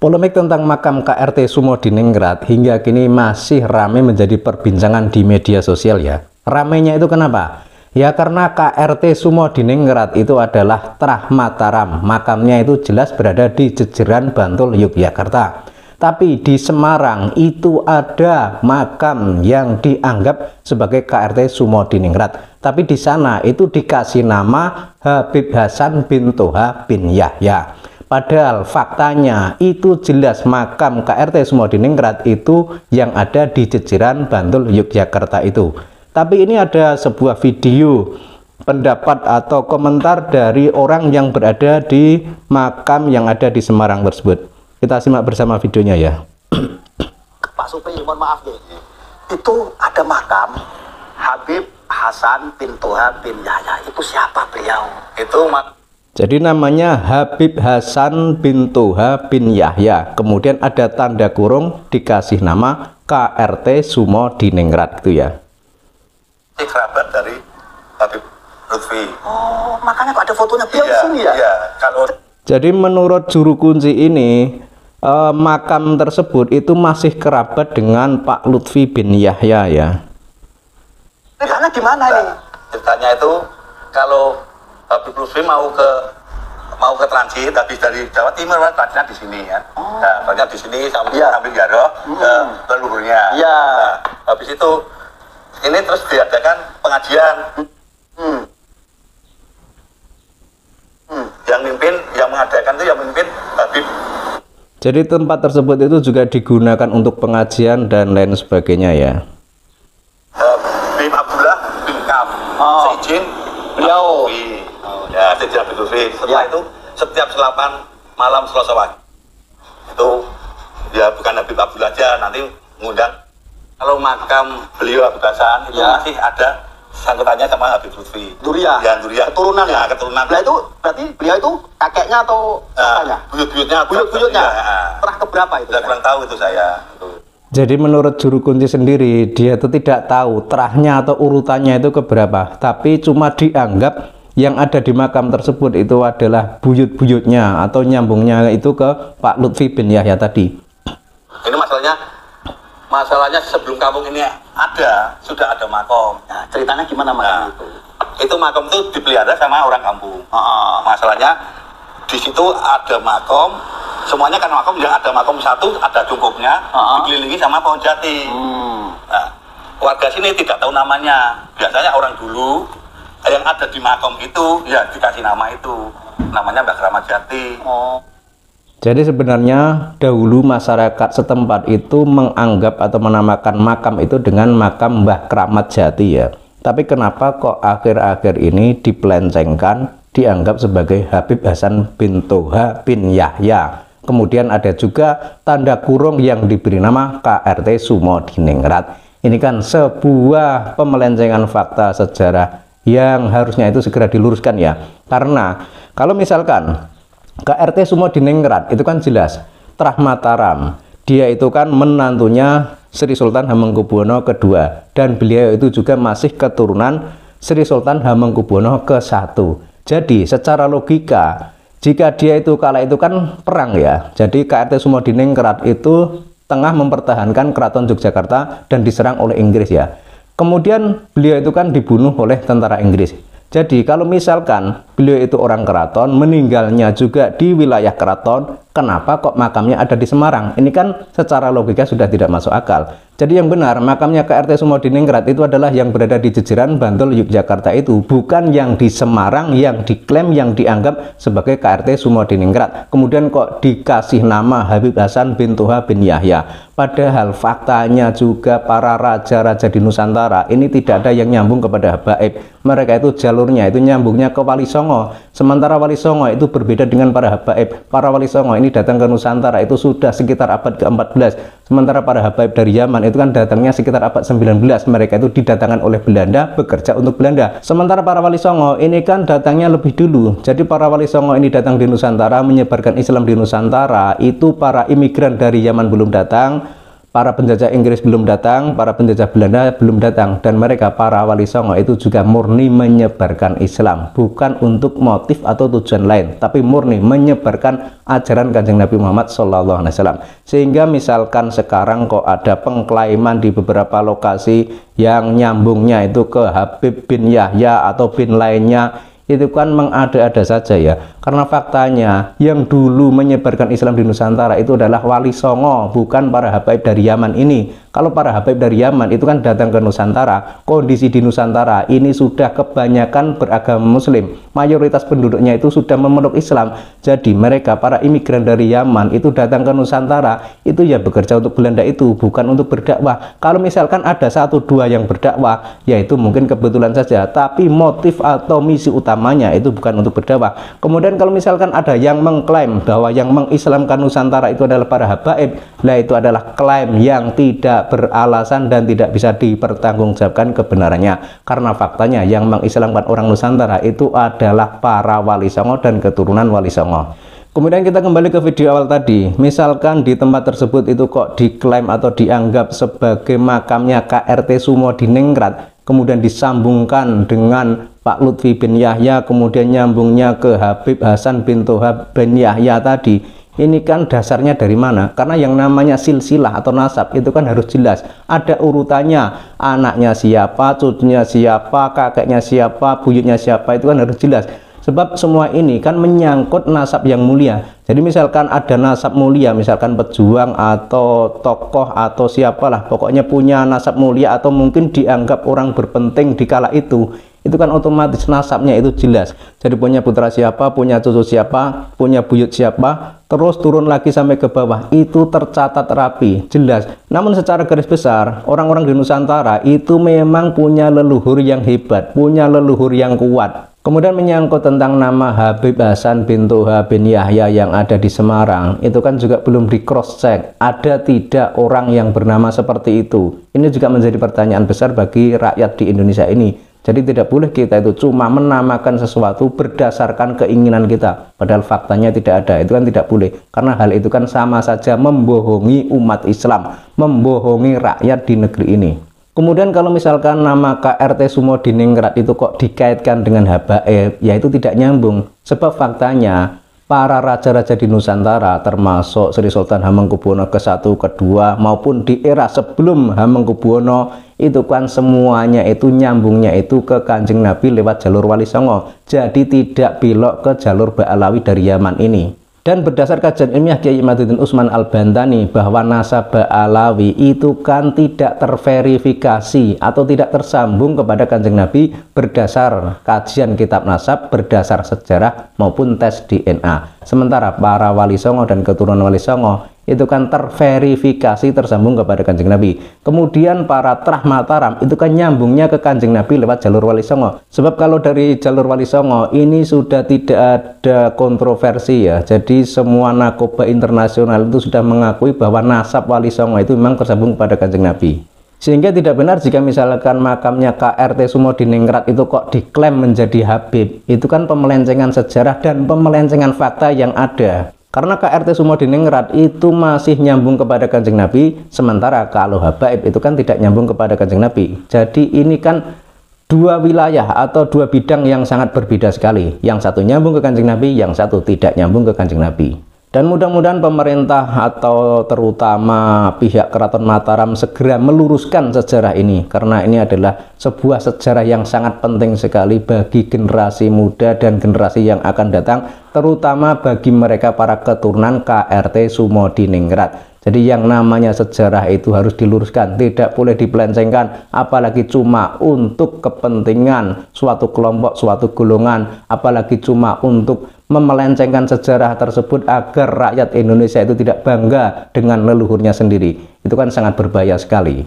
Polemik tentang makam KRT Sumodiningrat hingga kini masih ramai menjadi perbincangan di media sosial ya. Ramainya itu kenapa? Ya karena KRT Sumodiningrat itu adalah Trah Mataram. Makamnya itu jelas berada di Jejeran, Bantul, Yogyakarta. Tapi di Semarang itu ada makam yang dianggap sebagai KRT Sumodiningrat. Tapi di sana itu dikasih nama Habib Hasan bin Toha bin Yahya. Padahal faktanya itu jelas makam KRT Sumodiningrat itu yang ada di Jejeran, Bantul, Yogyakarta itu. Tapi ini ada sebuah video pendapat atau komentar dari orang yang berada di makam yang ada di Semarang tersebut. Kita simak bersama videonya ya. Pak Supri, mohon maaf deh. Itu ada makam Habib Hasan bin Toha bin Yahya. Itu siapa beliau? Itu Jadi namanya Habib Hasan bin Toha bin Yahya. Kemudian ada tanda kurung dikasih nama KRT Sumodiningrat itu ya. kerabat dari Habib Lutfi. Oh, makanya kok ada fotonya beliau di sini ya? Iya, kalau jadi menurut juru kunci ini makam tersebut itu masih kerabat dengan Pak Lutfi bin Yahya ya. Karena gimana nih? Ceritanya itu kalau Habib Lutfi mau ke transit habis dari Jawa Timur, transitnya di sini ya. Nah, transitnya di sini sambil Garo ke leluhurnya. Iya. Nah, habis itu ini terus diadakan pengajian. Yang mengadakan itu yang memimpin Habib. Jadi tempat tersebut itu juga digunakan untuk pengajian dan lain sebagainya ya. Habib Abdullah bin Kaf. Seizin beliau. Ya, seizin Habib Lutfi. Setelah itu setiap 8 malam Selasa pagi itu ya bukan Habib Abdullah aja, nanti mengundang. Kalau makam beliau Habib Hasan itu masih ada sangkutannya sama Habib Lutfi. Duriah. Ya, Duriah. Keturunan ya, keturunan. Nah, itu berarti beliau itu kakeknya atau kakaknya? Buyut-buyutnya. Pernah keberapa itu? Kurang tahu itu saya. Jadi menurut juru kunci sendiri, dia itu tidak tahu terahnya atau urutannya itu keberapa, tapi cuma dianggap yang ada di makam tersebut itu adalah buyut-buyutnya atau nyambungnya itu ke Pak Lutfi bin Yahya tadi. Ini masalahnya sebelum kampung ini sudah ada makom. Nah, ceritanya gimana makam itu? Itu makam itu dipelihara sama orang kampung. Masalahnya di situ ada makom, semuanya kan makom, yang ada makom satu ada cungkupnya, dikelilingi sama pohon jati. Nah, warga sini tidak tahu namanya. Biasanya orang dulu yang ada di makom itu ya dikasih nama itu, namanya Mbah Kramat Jati. Jadi sebenarnya dahulu masyarakat setempat itu menganggap atau menamakan makam itu dengan makam Mbah Kramat Jati ya. Tapi kenapa kok akhir-akhir ini dipelencengkan, dianggap sebagai Habib Hasan bin Toha bin Yahya. Kemudian ada juga tanda kurung yang diberi nama KRT Sumodiningrat. Ini kan sebuah pemelencengan fakta sejarah yang harusnya itu segera diluruskan ya. Karena kalau misalkan KRT Sumodiningrat itu kan jelas Trah Mataram, dia itu kan menantunya Sri Sultan Hamengkubuwono II, dan beliau itu juga masih keturunan Sri Sultan Hamengkubuwono ke-1. Jadi secara logika jika dia itu kala itu kan perang ya, jadi KRT Sumodiningrat itu tengah mempertahankan Keraton Yogyakarta dan diserang oleh Inggris ya. Kemudian beliau itu kan dibunuh oleh tentara Inggris. Jadi kalau misalkan beliau itu orang keraton, meninggalnya juga di wilayah keraton, kenapa kok makamnya ada di Semarang? Ini kan secara logika sudah tidak masuk akal. Jadi yang benar makamnya KRT Sumodiningrat itu adalah yang berada di Jejeran, Bantul, Yogyakarta itu, bukan yang di Semarang yang diklaim yang dianggap sebagai KRT Sumodiningrat. Kemudian kok dikasih nama Habib Hasan bin Toha bin Yahya. Padahal faktanya juga para raja-raja di Nusantara ini tidak ada yang nyambung kepada habaib. Mereka itu jalurnya itu nyambungnya ke Wali Songo. Sementara Wali Songo itu berbeda dengan para habaib. Para Wali Songo ini datang ke Nusantara itu sudah sekitar abad ke-14. Sementara para habaib dari Yaman itu kan datangnya sekitar abad 19. Mereka itu didatangkan oleh Belanda, bekerja untuk Belanda. Sementara para Wali Songo ini kan datangnya lebih dulu. Jadi para Wali Songo ini datang di Nusantara, menyebarkan Islam di Nusantara. Itu para imigran dari Yaman belum datang, para penjajah Inggris belum datang, para penjajah Belanda belum datang, dan mereka para Wali Songo itu juga murni menyebarkan Islam, bukan untuk motif atau tujuan lain, tapi murni menyebarkan ajaran Kanjeng Nabi Muhammad SAW. Sehingga misalkan sekarang kok ada pengklaiman di beberapa lokasi yang nyambungnya itu ke Habib bin Yahya atau bin lainnya, itu kan mengada-ada saja ya, karena faktanya yang dulu menyebarkan Islam di Nusantara itu adalah Wali Songo, bukan para habaib dari Yaman ini. Kalau para habaib dari Yaman itu kan datang ke Nusantara, kondisi di Nusantara ini sudah kebanyakan beragama Muslim, mayoritas penduduknya itu sudah memeluk Islam. Jadi mereka para imigran dari Yaman itu datang ke Nusantara itu ya bekerja untuk Belanda, itu bukan untuk berdakwah. Kalau misalkan ada satu dua yang berdakwah, yaitu mungkin kebetulan saja, tapi motif atau misi utamanya itu bukan untuk berdakwah. Kemudian kalau misalkan ada yang mengklaim bahwa yang mengislamkan Nusantara itu adalah para habaib, lah itu adalah klaim yang tidak beralasan dan tidak bisa dipertanggungjawabkan kebenarannya, karena faktanya yang mengislamkan orang Nusantara itu adalah para Wali Songo dan keturunan Wali Songo. Kemudian kita kembali ke video awal tadi, misalkan di tempat tersebut itu kok diklaim atau dianggap sebagai makamnya KRT Sumo di Ningrat, kemudian disambungkan dengan Pak Lutfi bin Yahya, kemudian nyambungnya ke Habib Hasan bin Tohab bin Yahya tadi. Ini kan dasarnya dari mana? Karena yang namanya silsilah atau nasab itu kan harus jelas, ada urutannya, anaknya siapa, cucunya siapa, kakeknya siapa, buyutnya siapa, itu kan harus jelas. Sebab semua ini kan menyangkut nasab yang mulia. Jadi misalkan ada nasab mulia, misalkan pejuang atau tokoh atau siapalah, pokoknya punya nasab mulia atau mungkin dianggap orang berpenting di kala itu kan otomatis nasabnya itu jelas. Jadi punya putra siapa, punya cucu siapa, punya buyut siapa, terus turun lagi sampai ke bawah, itu tercatat rapi, jelas. Namun secara garis besar, orang-orang di Nusantara itu memang punya leluhur yang hebat, punya leluhur yang kuat. Kemudian menyangkut tentang nama Habib Hasan bin Toha bin Yahya yang ada di Semarang, itu kan juga belum di cross check, ada tidak orang yang bernama seperti itu. Ini juga menjadi pertanyaan besar bagi rakyat di Indonesia ini. Jadi tidak boleh kita itu cuma menamakan sesuatu berdasarkan keinginan kita, padahal faktanya tidak ada. Itu kan tidak boleh, karena hal itu kan sama saja membohongi umat Islam, membohongi rakyat di negeri ini. Kemudian kalau misalkan nama KRT Sumo di Ningrat itu kok dikaitkan dengan habaib, ya itu tidak nyambung. Sebab faktanya para raja-raja di Nusantara termasuk Sri Sultan Hamengkubuwono ke-1, ke-2 maupun di era sebelum Hamengkubuwono itu kan semuanya itu nyambungnya itu ke Kanjeng Nabi lewat jalur Wali Songo. Jadi tidak belok ke jalur Ba'alawi dari Yaman ini. Dan berdasar kajian ilmiah Kiai Imaduddin Utsman Al-Bantani bahwa nasab Ba'alawi itu kan tidak terverifikasi atau tidak tersambung kepada Kanjeng Nabi berdasar kajian kitab nasab, berdasar sejarah maupun tes DNA. Sementara para Wali Songo dan keturunan Wali Songo itu kan terverifikasi tersambung kepada Kanjeng Nabi. Kemudian para Trah Mataram itu kan nyambungnya ke Kanjeng Nabi lewat jalur Wali Songo. Sebab kalau dari jalur Wali Songo ini sudah tidak ada kontroversi ya. Jadi semua nakoba internasional itu sudah mengakui bahwa nasab Wali Songo itu memang tersambung kepada Kanjeng Nabi. Sehingga tidak benar jika misalkan makamnya KRT Sumo di Ningrat itu kok diklaim menjadi Habib. Itu kan pemelencengan sejarah dan pemelencengan fakta yang ada. Karena KRT Sumo di Ningrat itu masih nyambung kepada Kanjeng Nabi, sementara kalau habaib itu kan tidak nyambung kepada Kanjeng Nabi. Jadi ini kan dua wilayah atau dua bidang yang sangat berbeda sekali. Yang satu nyambung ke Kanjeng Nabi, yang satu tidak nyambung ke Kanjeng Nabi. Dan mudah-mudahan pemerintah atau terutama pihak Keraton Mataram segera meluruskan sejarah ini, karena ini adalah sebuah sejarah yang sangat penting sekali bagi generasi muda dan generasi yang akan datang, terutama bagi mereka para keturunan KRT Sumo di Ningrat. Jadi yang namanya sejarah itu harus diluruskan, tidak boleh dipelencengkan, apalagi cuma untuk kepentingan suatu kelompok, suatu golongan, apalagi cuma untuk memelencengkan sejarah tersebut agar rakyat Indonesia itu tidak bangga dengan leluhurnya sendiri. Itu kan sangat berbahaya sekali.